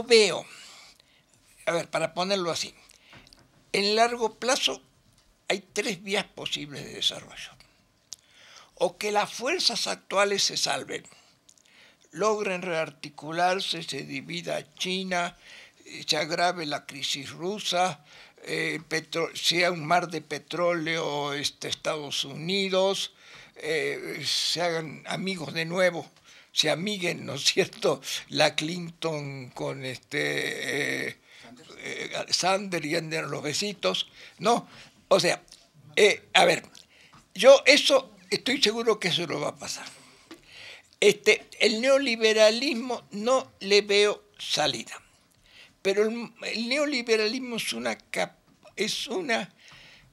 veo, a ver, para ponerlo así, en largo plazo hay tres vías posibles de desarrollo. O que las fuerzas actuales se salven, logren rearticularse, se divida China, se agrave la crisis rusa, sea un mar de petróleo Estados Unidos, se hagan amigos de nuevo, se amiguen, ¿no es cierto?, la Clinton con Sanders y anden los besitos, ¿no? O sea, a ver, yo eso estoy seguro que eso no va a pasar. El neoliberalismo no le veo salida, pero el neoliberalismo es una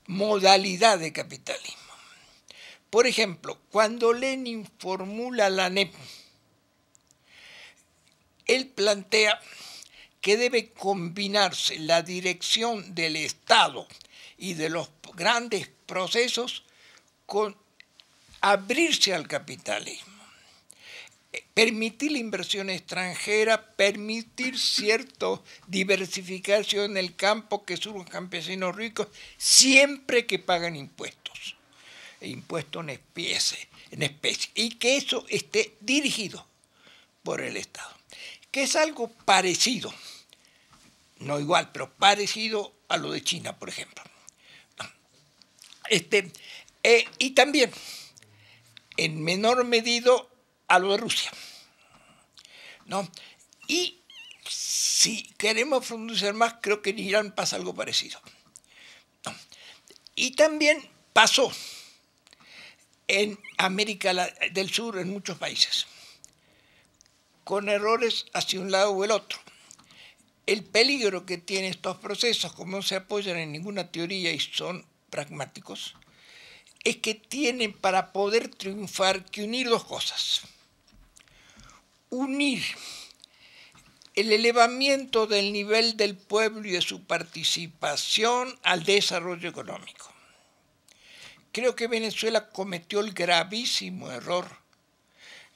modalidad de capitalismo. Por ejemplo, cuando Lenin formula la NEP, él plantea que debe combinarse la dirección del Estado y de los grandes procesos con abrirse al capitalismo, permitir la inversión extranjera, permitir cierta diversificación en el campo, que surjan campesinos ricos, siempre que pagan impuestos, impuestos en especie, y que eso esté dirigido por el Estado, que es algo parecido, no igual, pero parecido a lo de China, por ejemplo. Y también, en menor medida, a lo de Rusia, ¿no? Y si queremos profundizar más, creo que en Irán pasa algo parecido, ¿no? Y también pasó en América del Sur, en muchos países, con errores hacia un lado o el otro. El peligro que tienen estos procesos, como no se apoyan en ninguna teoría y son pragmáticos, es que tienen para poder triunfar que unir dos cosas. Unir el elevamiento del nivel del pueblo y de su participación al desarrollo económico. Creo que Venezuela cometió el gravísimo error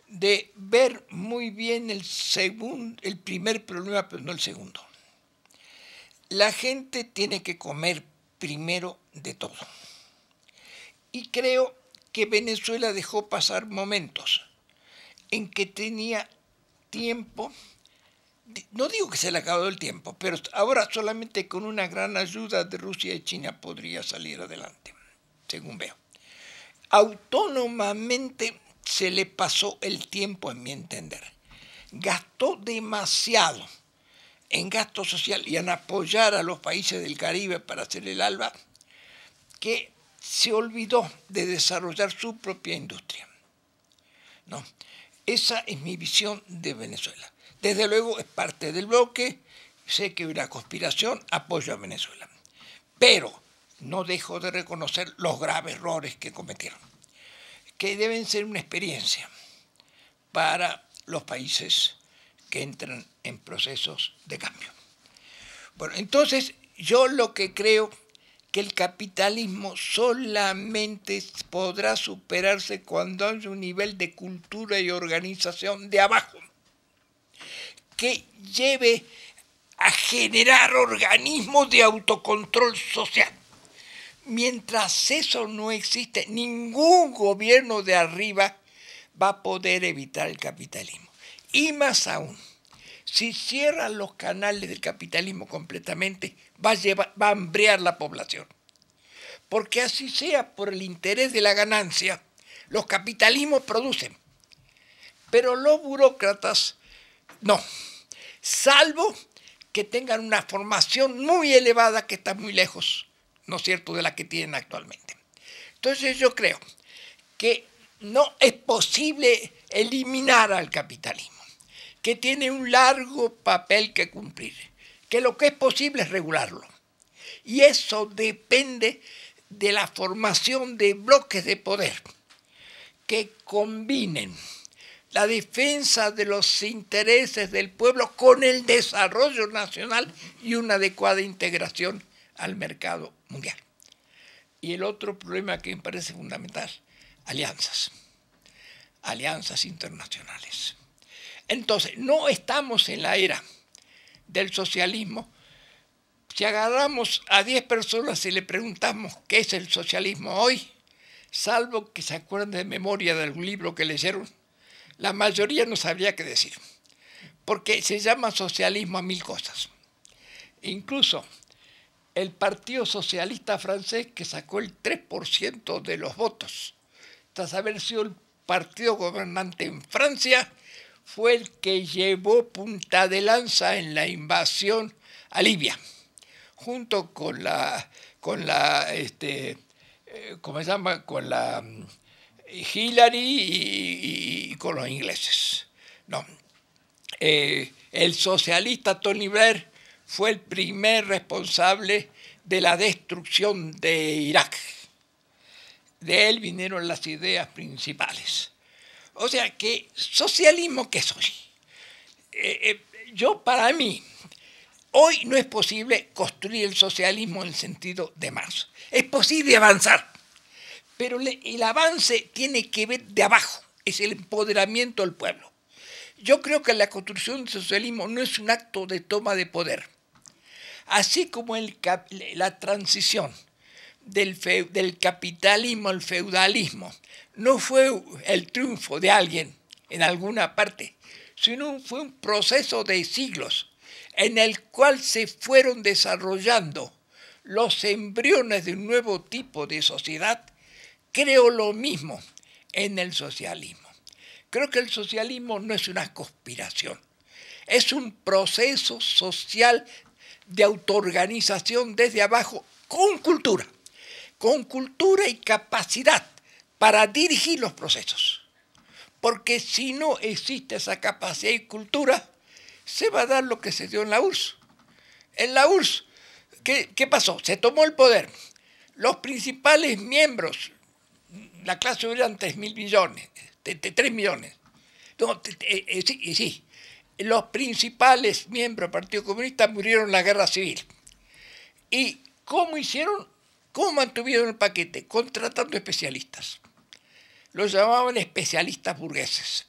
de ver muy bien el primer problema, pero no el segundo. La gente tiene que comer primero de todo. Y creo que Venezuela dejó pasar momentos en que tenía tiempo, no digo que se le acabó el tiempo, pero ahora solamente con una gran ayuda de Rusia y China podría salir adelante, según veo. Autónomamente se le pasó el tiempo, en mi entender. Gastó demasiado en gasto social y en apoyar a los países del Caribe para hacer el ALBA, que se olvidó de desarrollar su propia industria, ¿no? Esa es mi visión de Venezuela. Desde luego es parte del bloque, sé que hay una conspiración, apoyo a Venezuela, pero no dejo de reconocer los graves errores que cometieron, que deben ser una experiencia para los países que entran en procesos de cambio. Bueno, entonces yo lo que creo que el capitalismo solamente podrá superarse cuando haya un nivel de cultura y organización de abajo que lleve a generar organismos de autocontrol social. Mientras eso no existe, ningún gobierno de arriba va a poder evitar el capitalismo. Y más aún, si cierran los canales del capitalismo completamente, va a hambrear la población. Porque así sea por el interés de la ganancia, los capitalismos producen. Pero los burócratas no, salvo que tengan una formación muy elevada que está muy lejos, ¿no es cierto?, de la que tienen actualmente. Entonces yo creo que no es posible eliminar al capitalismo, que tiene un largo papel que cumplir, que lo que es posible es regularlo. Y eso depende de la formación de bloques de poder que combinen la defensa de los intereses del pueblo con el desarrollo nacional y una adecuada integración al mercado mundial. Y el otro problema que me parece fundamental, alianzas internacionales. Entonces, no estamos en la era del socialismo, si agarramos a 10 personas y le preguntamos qué es el socialismo hoy, salvo que se acuerden de memoria de algún libro que leyeron, la mayoría no sabría qué decir, porque se llama socialismo a mil cosas. Incluso el Partido Socialista francés, que sacó el 3% de los votos, tras haber sido el partido gobernante en Francia, fue el que llevó punta de lanza en la invasión a Libia, junto con ¿cómo se llama? Con la Hillary y con los ingleses. No. El socialista Tony Blair fue el primer responsable de la destrucción de Irak. De él vinieron las ideas principales. O sea que, ¿socialismo qué soy? Para mí, hoy no es posible construir el socialismo en el sentido de Marx. Es posible avanzar, pero el avance tiene que ver de abajo, es el empoderamiento del pueblo. Yo creo que la construcción del socialismo no es un acto de toma de poder. Así como la transición del capitalismo al feudalismo no fue el triunfo de alguien en alguna parte, sino fue un proceso de siglos en el cual se fueron desarrollando los embriones de un nuevo tipo de sociedad. Creo lo mismo en el socialismo. Creo que el socialismo no es una conspiración, es un proceso social de autoorganización desde abajo con cultura y capacidad para dirigir los procesos. Porque si no existe esa capacidad y cultura, se va a dar lo que se dio en la URSS. En la URSS, ¿qué pasó? Se tomó el poder. Los principales miembros, la clase obrera eran 3 millones. No, sí. Los principales miembros del Partido Comunista murieron en la guerra civil. ¿Y cómo hicieron? ¿Cómo mantuvieron el paquete? Contratando especialistas. Los llamaban especialistas burgueses.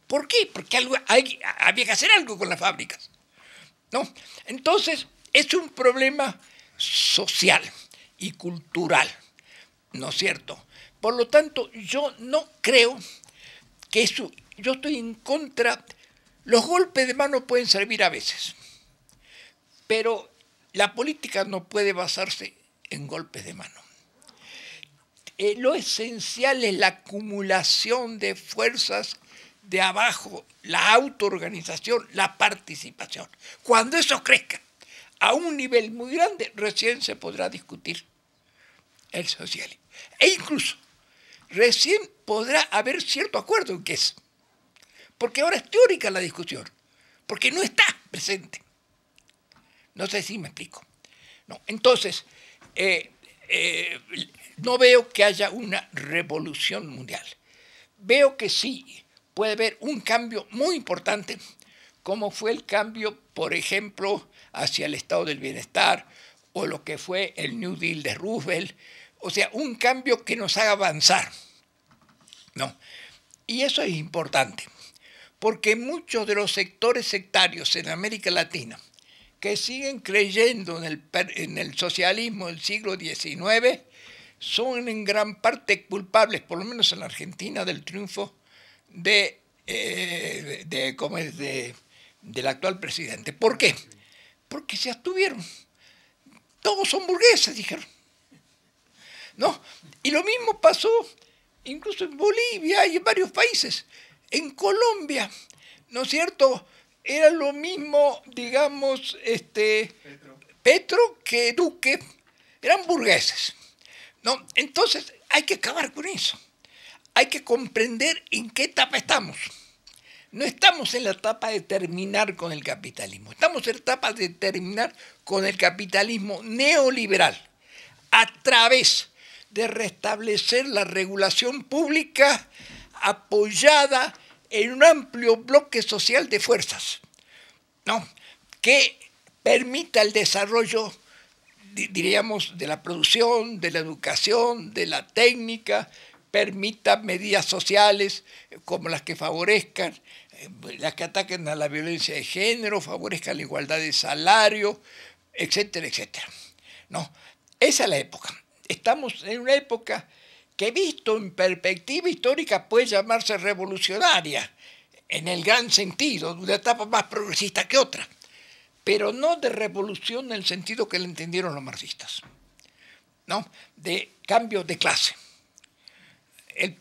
¿Por qué? Porque había que hacer algo con las fábricas, ¿no? Entonces, es un problema social y cultural, ¿no es cierto? Por lo tanto, yo no creo que eso, yo estoy en contra. Los golpes de mano pueden servir a veces, pero la política no puede basarse en golpes de mano. Lo esencial es la acumulación de fuerzas de abajo, la autoorganización, la participación. Cuando eso crezca a un nivel muy grande, recién se podrá discutir el socialismo. E incluso, recién podrá haber cierto acuerdo en qué es. Porque ahora es teórica la discusión, porque no está presente. No sé si me explico. No, entonces, no veo que haya una revolución mundial. Veo que sí puede haber un cambio muy importante, como fue el cambio, por ejemplo, hacia el estado del bienestar, o lo que fue el New Deal de Roosevelt. O sea, un cambio que nos haga avanzar, ¿no? Y eso es importante, porque muchos de los sectores sectarios en América Latina que siguen creyendo en el socialismo del siglo XIX son en gran parte culpables, por lo menos en la Argentina, del triunfo del actual presidente. ¿Por qué? Porque se abstuvieron. Todos son burgueses, dijeron. ¿No? Y lo mismo pasó incluso en Bolivia y en varios países. En Colombia, ¿no es cierto? Era lo mismo, digamos, Petro que Duque, eran burgueses, ¿no? Entonces hay que acabar con eso. Hay que comprender en qué etapa estamos. No estamos en la etapa de terminar con el capitalismo, estamos en la etapa de terminar con el capitalismo neoliberal a través de restablecer la regulación pública apoyada en un amplio bloque social de fuerzas, ¿no? Que permita el desarrollo, diríamos, de la producción, de la educación, de la técnica, permita medidas sociales como las que favorezcan, las que ataquen a la violencia de género, favorezcan la igualdad de salario, etcétera, etcétera. No, esa es la época. Estamos en una época que, visto en perspectiva histórica, puede llamarse revolucionaria, en el gran sentido, de una etapa más progresista que otra, pero no de revolución en el sentido que le entendieron los marxistas, ¿no? De cambio de clase.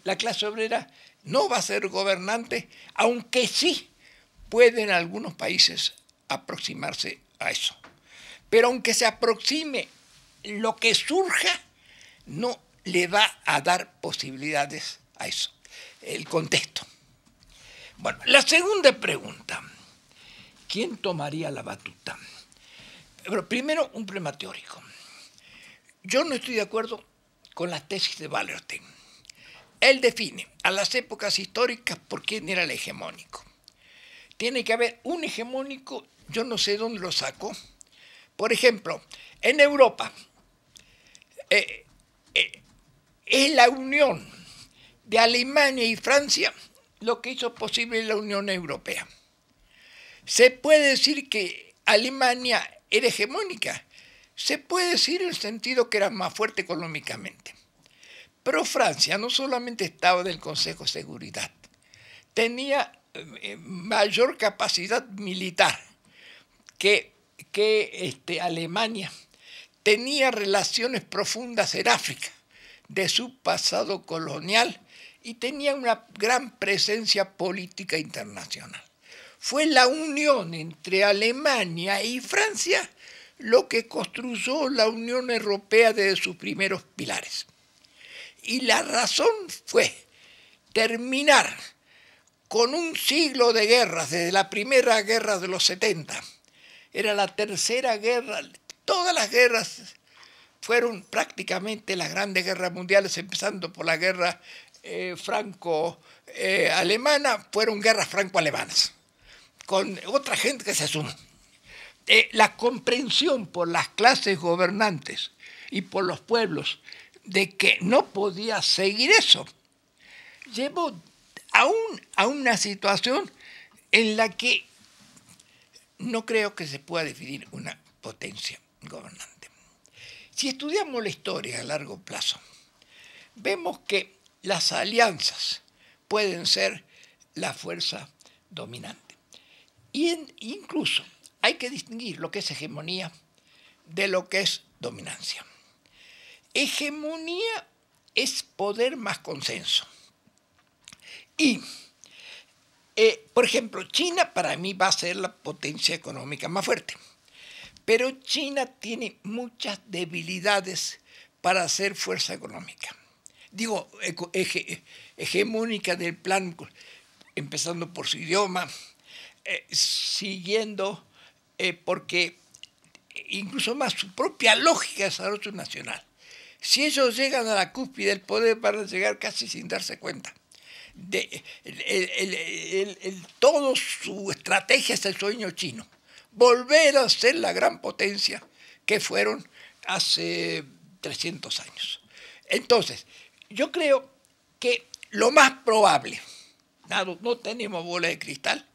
La clase obrera no va a ser gobernante, aunque sí puede en algunos países aproximarse a eso. Pero aunque se aproxime, lo que surja no le va a dar posibilidades a eso, el contexto. Bueno, la segunda pregunta, ¿quién tomaría la batuta? Pero primero, un problema teórico. Yo no estoy de acuerdo con las tesis de Wallerstein. Él define a las épocas históricas por quién era el hegemónico. Tiene que haber un hegemónico, yo no sé dónde lo sacó. Por ejemplo, en Europa es la unión de Alemania y Francia lo que hizo posible la Unión Europea. Se puede decir que Alemania era hegemónica, se puede decir en el sentido que era más fuerte económicamente. Pero Francia no solamente estaba en el Consejo de Seguridad, tenía mayor capacidad militar que Alemania, tenía relaciones profundas en África de su pasado colonial y tenía una gran presencia política internacional. Fue la unión entre Alemania y Francia lo que construyó la Unión Europea desde sus primeros pilares. Y la razón fue terminar con un siglo de guerras, desde la primera guerra de los 70. Era la tercera guerra, todas las guerras fueron prácticamente las grandes guerras mundiales, empezando por la guerra franco-alemana, fueron guerras franco-alemanas, con otra gente que se sumó. La comprensión por las clases gobernantes y por los pueblos de que no podía seguir eso, llevó a una situación en la que no creo que se pueda definir una potencia gobernante. Si estudiamos la historia a largo plazo, vemos que las alianzas pueden ser la fuerza dominante. Incluso hay que distinguir lo que es hegemonía de lo que es dominancia. Hegemonía es poder más consenso. Y, por ejemplo, China para mí va a ser la potencia económica más fuerte. Pero China tiene muchas debilidades para ser fuerza económica. Digo, hegemónica del plan, empezando por su idioma, siguiendo, porque incluso más su propia lógica de desarrollo nacional. Si ellos llegan a la cúspide del poder, van a llegar casi sin darse cuenta. Todo su estrategia es el sueño chino. Volver a ser la gran potencia que fueron hace 300 años. Entonces, yo creo que lo más probable, no tenemos bola de cristal,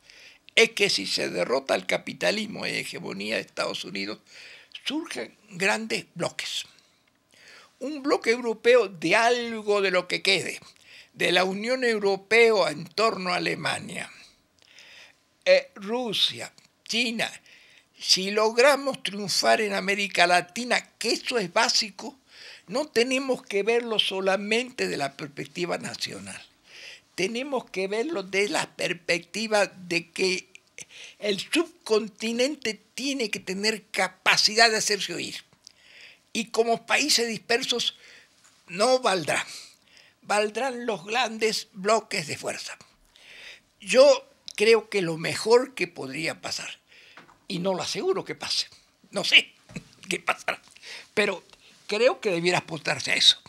es que si se derrota el capitalismo y la hegemonía de Estados Unidos, surgen grandes bloques. Un bloque europeo de algo de lo que quede, de la Unión Europea en torno a Alemania, Rusia, China. Si logramos triunfar en América Latina, que eso es básico, no tenemos que verlo solamente de la perspectiva nacional. Tenemos que verlo de la perspectiva de que el subcontinente tiene que tener capacidad de hacerse oír. Y como países dispersos no valdrá. Valdrán los grandes bloques de fuerza. Yo creo que lo mejor que podría pasar, y no lo aseguro que pase, no sé qué pasará, pero creo que debiera apuntarse a eso,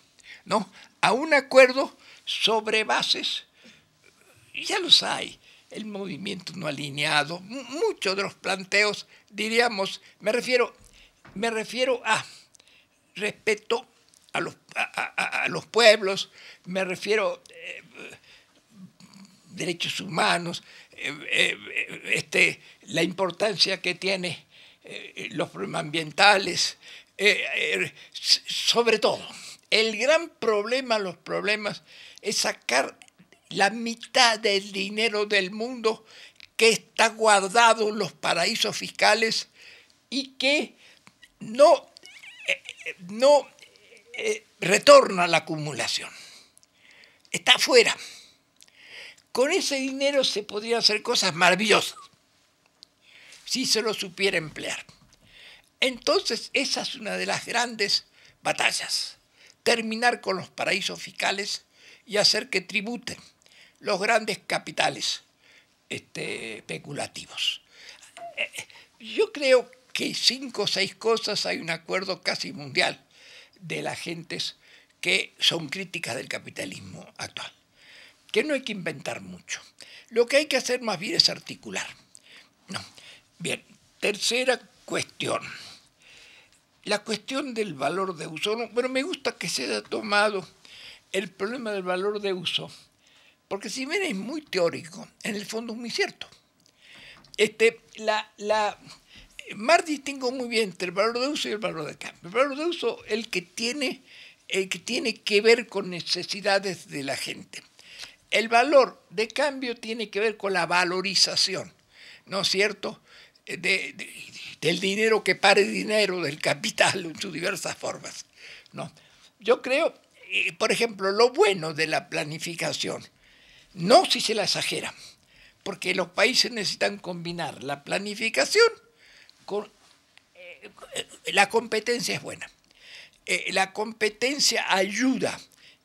¿no? A un acuerdo sobre bases, ya los hay, el movimiento no alineado, muchos de los planteos, diríamos, me refiero a respeto a los pueblos, me refiero derechos humanos, la importancia que tiene los problemas ambientales, sobre todo. El gran problema, los problemas, es sacar la mitad del dinero del mundo que está guardado en los paraísos fiscales y que no retorna a la acumulación. Está afuera. Con ese dinero se podrían hacer cosas maravillosas si se lo supiera emplear. Entonces, esa es una de las grandes batallas. Terminar con los paraísos fiscales y hacer que tributen los grandes capitales especulativos. Yo creo que 5 o 6 cosas, hay un acuerdo casi mundial de las gentes que son críticas del capitalismo actual, que no hay que inventar mucho. Lo que hay que hacer más bien es articular. No. Bien, tercera cuestión. La cuestión del valor de uso. Bueno, me gusta que se haya tomado el problema del valor de uso, porque si bien es muy teórico, en el fondo es muy cierto. Marx distingue muy bien entre el valor de uso y el valor de cambio. El valor de uso es el que tiene que ver con necesidades de la gente. El valor de cambio tiene que ver con la valorización, ¿no es cierto?, del dinero que pare dinero, del capital en sus diversas formas, ¿no? Yo creo, por ejemplo, lo bueno de la planificación, no si se la exagera, porque los países necesitan combinar la planificación con la competencia es buena. La competencia ayuda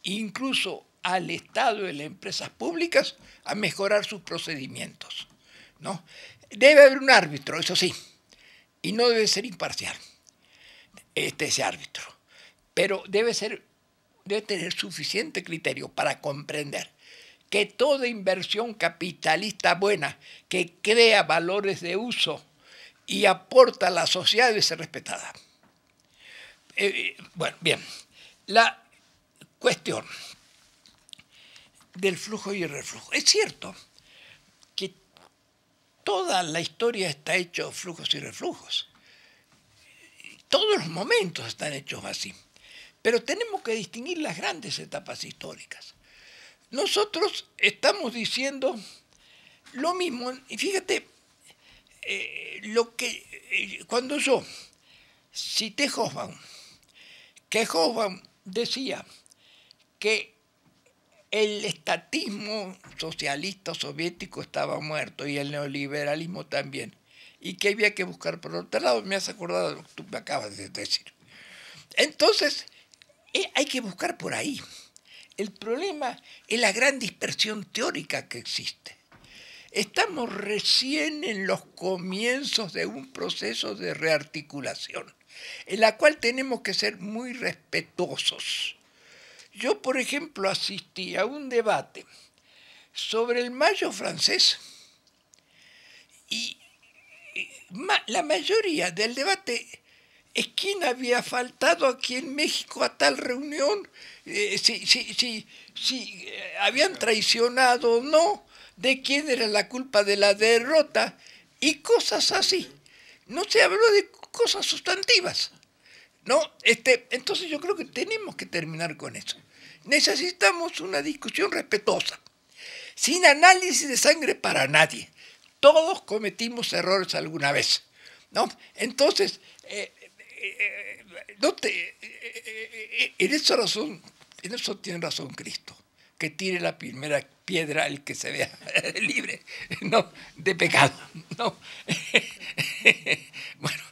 incluso al Estado y las empresas públicas a mejorar sus procedimientos, ¿no? Debe haber un árbitro, eso sí, y no debe ser imparcial ese árbitro, pero debe tener suficiente criterio para comprender que toda inversión capitalista buena que crea valores de uso y aporta a la sociedad debe ser respetada. Bueno, bien, la cuestión del flujo y el reflujo. Es cierto que toda la historia está hecha de flujos y reflujos. Todos los momentos están hechos así. Pero tenemos que distinguir las grandes etapas históricas. Nosotros estamos diciendo lo mismo, y fíjate, cuando yo cité Hobsbawm, que Hobsbawm decía que el estatismo socialista soviético estaba muerto y el neoliberalismo también, y que había que buscar por otro lado, me has acordado de lo que tú me acabas de decir. Entonces, hay que buscar por ahí. El problema es la gran dispersión teórica que existe. Estamos recién en los comienzos de un proceso de rearticulación, en la cual tenemos que ser muy respetuosos. Yo, por ejemplo, asistí a un debate sobre el Mayo francés y la mayoría del debate es quién había faltado aquí en México a tal reunión, si habían traicionado o no, de quién era la culpa de la derrota y cosas así. No se habló de cosas sustantivas, ¿no? Entonces yo creo que tenemos que terminar con eso. Necesitamos una discusión respetuosa, sin análisis de sangre para nadie. Todos cometimos errores alguna vez, ¿no? Entonces, en eso tiene razón Cristo, que tire la primera piedra el que se vea libre, ¿no?, de pecado, ¿no? Bueno,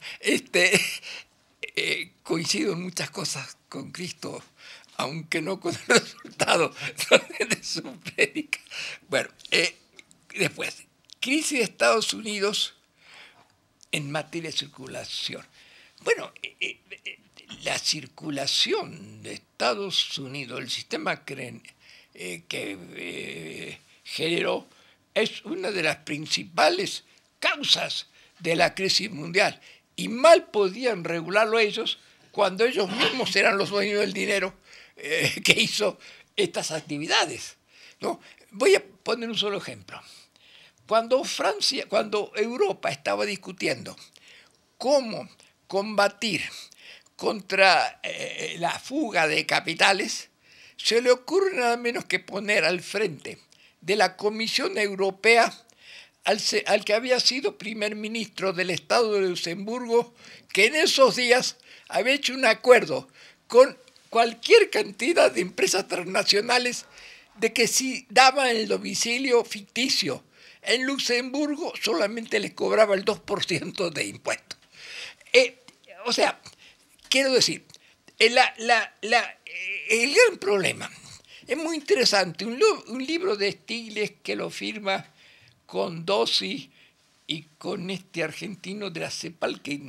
coincido en muchas cosas con Cristo, aunque no con el resultado de su prédica. Bueno, después, crisis de Estados Unidos en materia de circulación. Bueno, la circulación de Estados Unidos, el sistema que generó, es una de las principales causas de la crisis mundial. Y mal podían regularlo ellos cuando ellos mismos eran los dueños del dinero que hizo estas actividades, ¿no? Voy a poner un solo ejemplo. Cuando Europa estaba discutiendo cómo combatir contra la fuga de capitales, se le ocurre nada menos que poner al frente de la Comisión Europea al que había sido primer ministro del Estado de Luxemburgo, que en esos días había hecho un acuerdo con cualquier cantidad de empresas transnacionales de que si daban el domicilio ficticio en Luxemburgo solamente les cobraba el 2% de impuestos. O sea, quiero decir, el gran problema es muy interesante. Un libro de Stiglitz que lo firma con Dossi y con este argentino de la CEPAL, que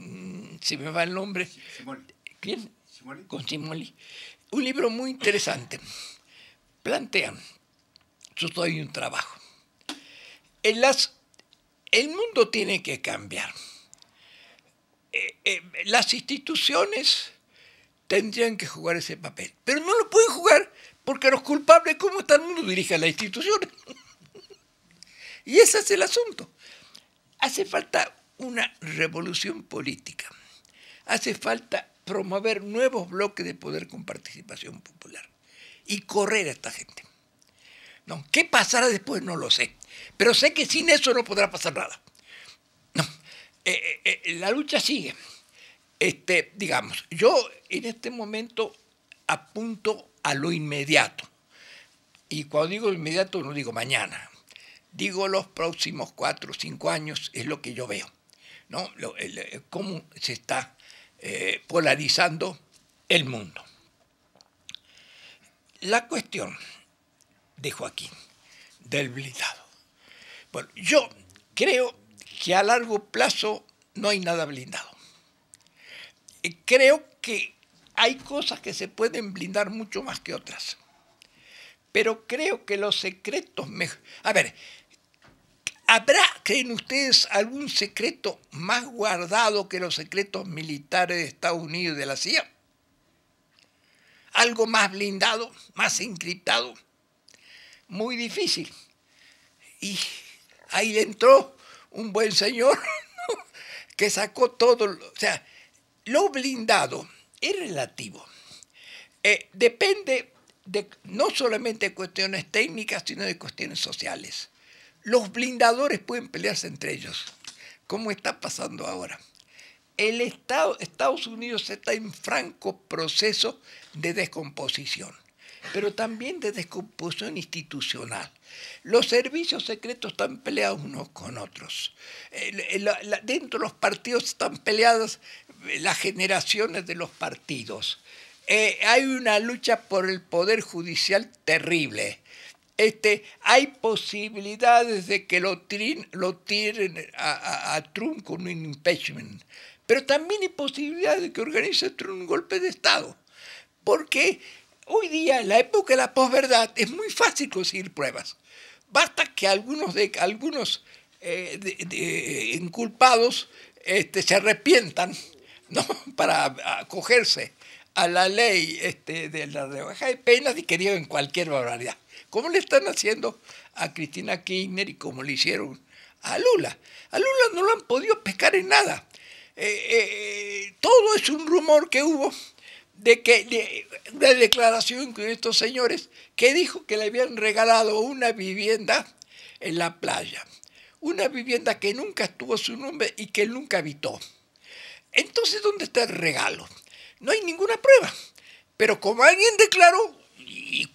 se me va el nombre. Simoli. ¿Quién? Simoli. Con Simoli. Un libro muy interesante. Plantean, yo doy un trabajo. El mundo tiene que cambiar. Las instituciones tendrían que jugar ese papel, pero no lo pueden jugar porque los culpables, ¿cómo está el mundo? Dirigen las instituciones. Y ese es el asunto. Hace falta una revolución política. Hace falta promover nuevos bloques de poder con participación popular y correr a esta gente. No, ¿qué pasará después? No lo sé. Pero sé que sin eso no podrá pasar nada. No, la lucha sigue. Digamos, yo en este momento apunto a lo inmediato. Y cuando digo inmediato no digo mañana. Digo los próximos 4 o 5 años es lo que yo veo, ¿no? Cómo se está polarizando el mundo. La cuestión de Joaquín, del blindado. Bueno, yo creo que a largo plazo no hay nada blindado. Creo que hay cosas que se pueden blindar mucho más que otras. Pero creo que los secretos... A ver, ¿habrá, creen ustedes, algún secreto más guardado que los secretos militares de Estados Unidos y de la CIA? ¿Algo más blindado, más encriptado? Muy difícil. Y ahí entró un buen señor que sacó todo. O sea, lo blindado es relativo. Depende no solamente de cuestiones técnicas, sino de cuestiones sociales. Los blindadores pueden pelearse entre ellos, como está pasando ahora. Estados Unidos está en franco proceso de descomposición, pero también de descomposición institucional. Los servicios secretos están peleados unos con otros. Dentro de los partidos están peleadas las generaciones de los partidos. Hay una lucha por el poder judicial terrible. Hay posibilidades de que lo tiren a Trump con un impeachment, pero también hay posibilidades de que organice Trump un golpe de Estado, porque hoy día, en la época de la posverdad, es muy fácil conseguir pruebas. Basta que algunos inculpados se arrepientan, ¿no?, para acogerse a la ley de la rebaja de penas y que digan cualquier barbaridad, como le están haciendo a Cristina Kirchner y como le hicieron a Lula. A Lula no lo han podido pescar en nada. Todo es un rumor que hubo de una declaración con estos señores que dijo que le habían regalado una vivienda en la playa. Una vivienda que nunca estuvo a su nombre y que él nunca habitó. Entonces, ¿dónde está el regalo? No hay ninguna prueba. Pero como alguien declaró y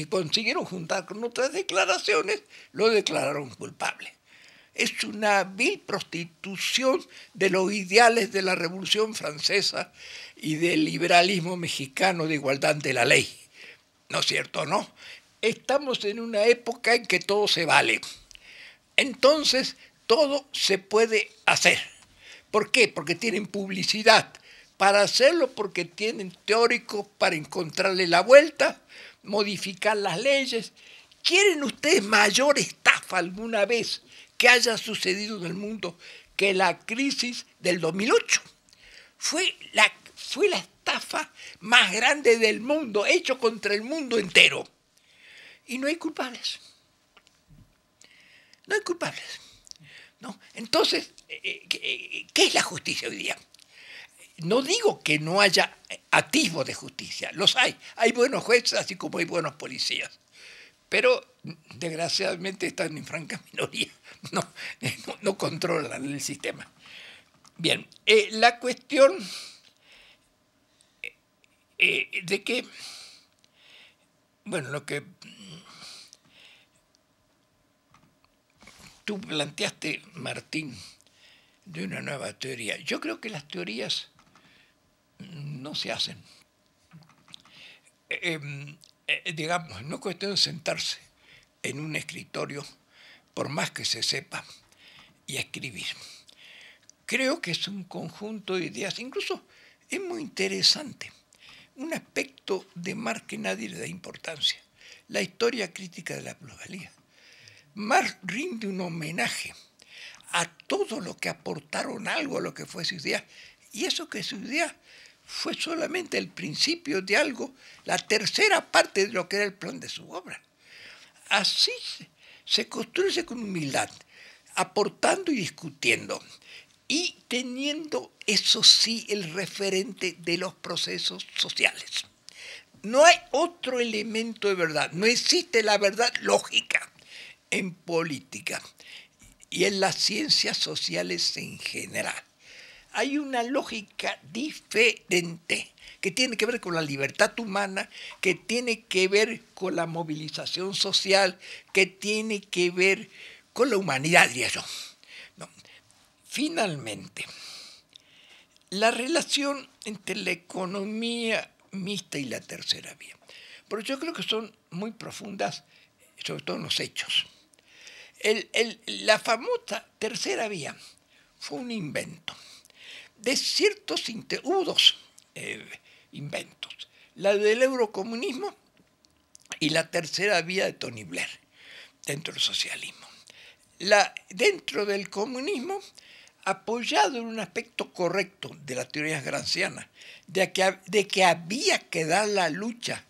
consiguieron juntar con otras declaraciones, lo declararon culpable. Es una vil prostitución de los ideales de la Revolución Francesa y del liberalismo mexicano de igualdad de la ley. ¿No es cierto, no? Estamos en una época en que todo se vale. Entonces, todo se puede hacer. ¿Por qué? Porque tienen publicidad para hacerlo, porque tienen teóricos para encontrarle la vuelta, modificar las leyes. ¿Quieren ustedes mayor estafa alguna vez que haya sucedido en el mundo que la crisis del 2008? Fue la estafa más grande del mundo, hecho contra el mundo entero. Y no hay culpables. No hay culpables. ¿No? Entonces, ¿qué es la justicia hoy día? No digo que no haya atisbos de justicia, los hay. Hay buenos jueces así como hay buenos policías. Pero desgraciadamente están en franca minoría, no controlan el sistema. Bien, la cuestión de que, bueno, lo que tú planteaste, Martín, de una nueva teoría. Yo creo que las teorías no se hacen. Digamos, no es cuestión de sentarse en un escritorio, por más que se sepa, y escribir. Creo que es un conjunto de ideas, incluso es muy interesante, un aspecto de Marx que nadie le da importancia, la historia crítica de la plusvalía. Marx rinde un homenaje a todo lo que aportaron algo a lo que fue su idea, y eso que su idea fue solamente el principio de algo, la tercera parte de lo que era el plan de su obra. Así se construye con humildad, aportando y discutiendo, y teniendo, eso sí, el referente de los procesos sociales. No hay otro elemento de verdad, no existe la verdad lógica en política y en las ciencias sociales en general. Hay una lógica diferente que tiene que ver con la libertad humana, que tiene que ver con la movilización social, que tiene que ver con la humanidad, diría yo. No. Finalmente, la relación entre la economía mixta y la tercera vía. Pero yo creo que son muy profundas, sobre todo en los hechos. La famosa tercera vía fue un invento de ciertos hubo dos inventos, la del eurocomunismo y la tercera vía de Tony Blair dentro del socialismo. Dentro del comunismo, apoyado en un aspecto correcto de la teoría gramsciana, de que había que dar la lucha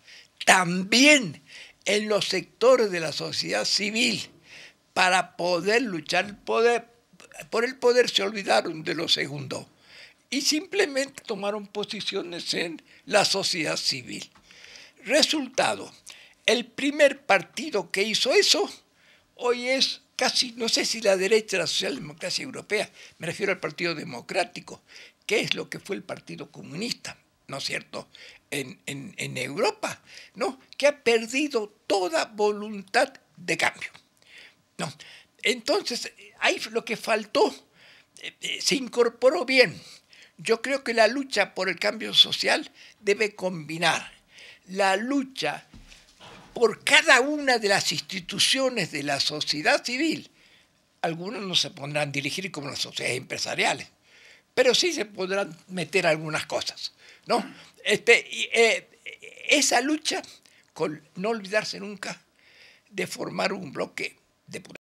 también en los sectores de la sociedad civil para poder luchar por el poder, se olvidaron de lo segundo y simplemente tomaron posiciones en la sociedad civil. Resultado, el primer partido que hizo eso hoy es casi, no sé si la derecha de la socialdemocracia europea, me refiero al Partido Democrático, que es lo que fue el Partido Comunista, ¿no es cierto?, en Europa, ¿no?, que ha perdido toda voluntad de cambio. No. Entonces, ahí lo que faltó se incorporó bien. Yo creo que la lucha por el cambio social debe combinar la lucha por cada una de las instituciones de la sociedad civil. Algunos no se pondrán a dirigir como las sociedades empresariales, pero sí se podrán meter algunas cosas, ¿no? Esa lucha, con no olvidarse nunca de formar un bloque de